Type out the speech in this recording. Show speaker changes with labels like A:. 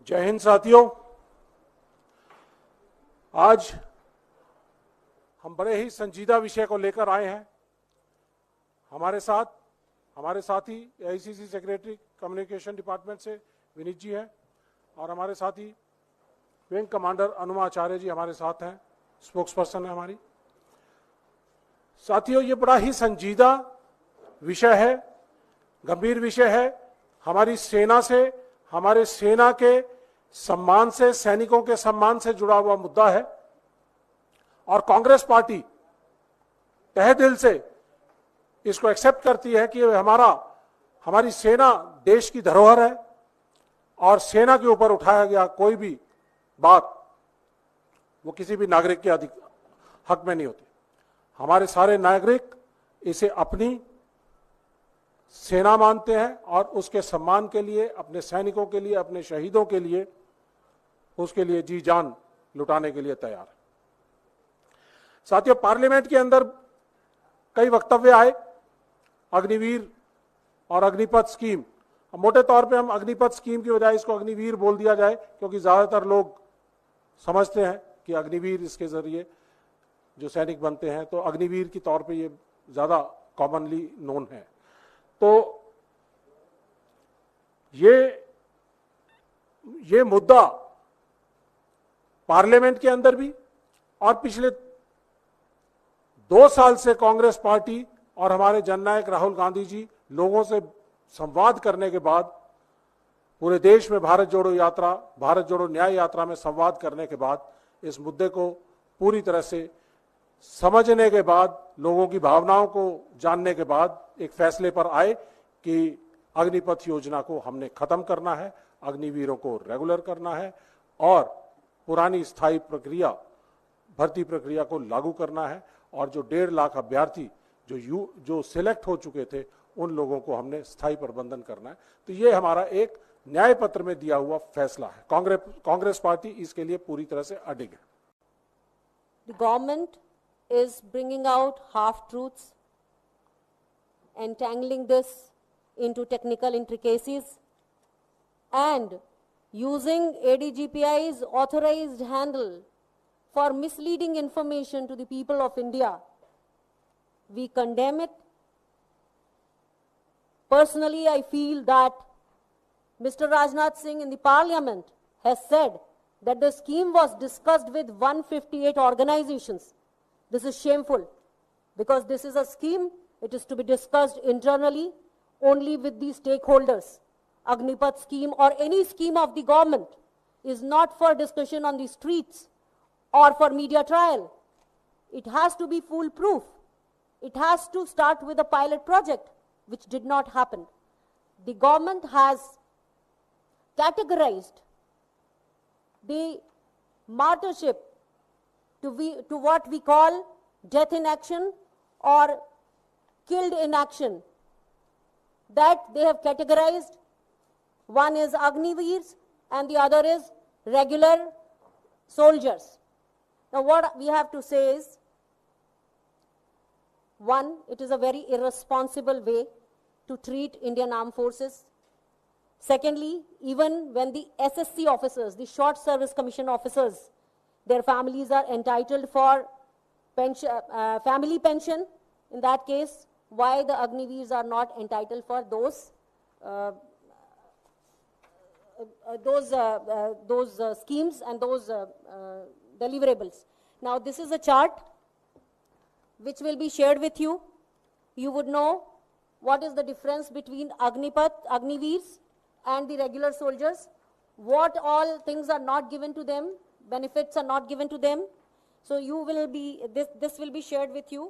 A: जय हिंद साथियों। आज हम बड़े ही संजीदा विषय को लेकर आए हैं। हमारे साथी एआईसीसी सेक्रेटरी कम्युनिकेशन डिपार्टमेंट से विनीत जी हैं और हमारे साथी विंग कमांडर अनुमा आचार्य जी हमारे साथ हैं, स्पोक्स पर्सन है हमारी। साथियों, ये बड़ा ही संजीदा विषय है, गंभीर विषय है। हमारी सेना से, हमारे सेना के सम्मान से, सैनिकों के सम्मान से जुड़ा हुआ मुद्दा है और कांग्रेस पार्टी तहे दिल से इसको एक्सेप्ट करती है कि हमारी सेना देश की धरोहर है और सेना के ऊपर उठाया गया कोई भी बात वो किसी भी नागरिक के हक में नहीं होती। हमारे सारे नागरिक इसे अपनी सेना मानते हैं और उसके सम्मान के लिए, अपने सैनिकों के लिए, अपने शहीदों के लिए, उसके लिए जी जान लुटाने के लिए तैयार है। साथियों, पार्लियामेंट के अंदर कई वक्तव्य आए अग्निवीर और अग्निपथ स्कीम। मोटे तौर पे हम अग्निपथ स्कीम की बजाय इसको अग्निवीर बोल दिया जाए, क्योंकि ज्यादातर लोग समझते हैं कि अग्निवीर, इसके जरिए जो सैनिक बनते हैं, तो अग्निवीर के तौर पे ये ज्यादा कॉमनली नोन है। तो ये मुद्दा पार्लियामेंट के अंदर भी और पिछले 2 साल से कांग्रेस पार्टी और हमारे जननायक राहुल गांधी जी लोगों से संवाद करने के बाद, पूरे देश में भारत जोड़ो न्याय यात्रा में संवाद करने के बाद, इस मुद्दे को पूरी तरह से समझने के बाद, लोगों की भावनाओं को जानने के बाद एक फैसले पर आए कि अग्निपथ योजना को हमने खत्म करना है, अग्निवीरों को रेगुलर करना है और पुरानी स्थायी प्रक्रिया, भर्ती प्रक्रिया को लागू करना है और जो 1.5 लाख अभ्यर्थी जो सिलेक्ट हो चुके थे उन लोगों को हमने स्थायी प्रबंधन करना है। तो ये हमारा एक न्याय पत्र में दिया हुआ फैसला है। कांग्रेस पार्टी इसके लिए पूरी तरह से अडिग है।
B: The government is bringing out half-truths, entangling this into technical intricacies and using ADGPI's authorized handle for misleading information to the people of India. We condemn it. Personally, I feel that Mr. Rajnath Singh in the parliament has said that the scheme was discussed with 158 organizations. This is shameful because this is a scheme. It is to be discussed internally only with the stakeholders. Agnipath scheme or any scheme of the government is not for discussion on the streets or for media trial. It has to be foolproof. It has to start with a pilot project, which did not happen. The government has categorized the martyrship to what we call death in action or killed in action. That they have categorized. One is Agniveers and the other is regular soldiers. Now what we have to say is, one, it is a very irresponsible way to treat Indian Armed Forces. Secondly, even when the SSC officers, the Short Service Commission officers, their families are entitled for pension, family pension, in that case, why the Agniveers are not entitled for those schemes and those deliverables. Now, this is a chart which will be shared with you. You would know what is the difference between Agniveers and the regular soldiers, what all things are not given to them, benefits are not given to them. So you will be, this will be shared with you.